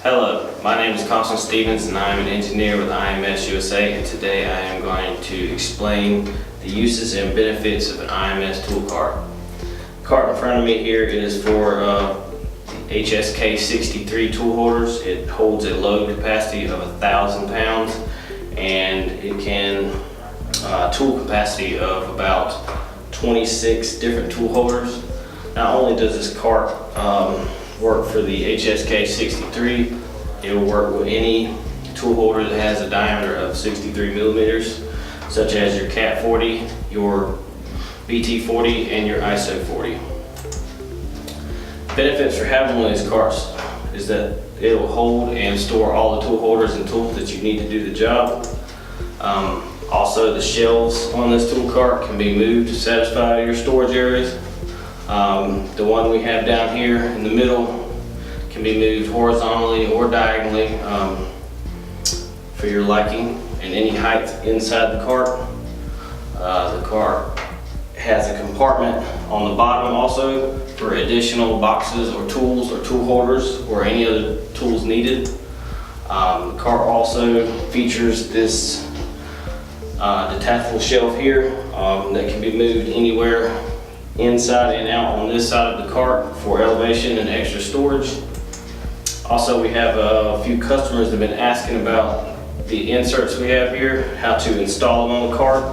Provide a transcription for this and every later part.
Hello, my name is Carson Stevens and I am an engineer with IMS USA, and today I am going to explain the uses and benefits of an IMS tool cart. The cart in front of me here is for the HSK 63 tool holders. It holds a load capacity of 1,000 pounds and it can tool capacity of about 26 different tool holders. Not only does this cart work for the HSK 63, it will work with any tool holder that has a diameter of 63 millimeters, such as your CAT 40, your BT 40, and your ISO 40. Benefits for having one of these carts is that it will hold and store all the tool holders and tools that you need to do the job. Also, the shelves on this tool cart can be moved to satisfy your storage areas. The one we have down here in the middle can be moved horizontally or diagonally for your liking and any height inside the cart. The cart has a compartment on the bottom also for additional boxes or tools or tool holders or any other tools needed. The cart also features this detachable shelf here that can be moved anywhere inside and out on this side of the cart for elevation and extra storage. Also, we have a few customers that have been asking about the inserts we have here, how to install them on the cart.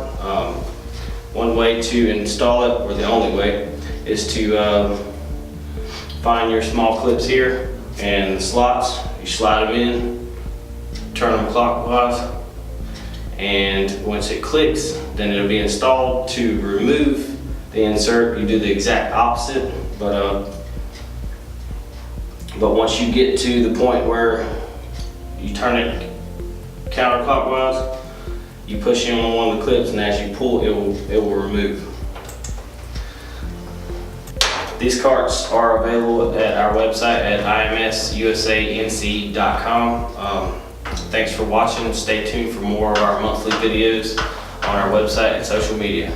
One way to install it, or the only way, is to find your small clips here and the slots. You slide them in, turn them clockwise, and once it clicks, then it'll be installed. To remove the insert, you do the exact opposite, but once you get to the point where you turn it counterclockwise, you push in on one of the clips, and as you pull, it will remove. These carts are available at our website at imsusanc.com. Thanks for watching. Stay tuned for more of our monthly videos on our website and social media.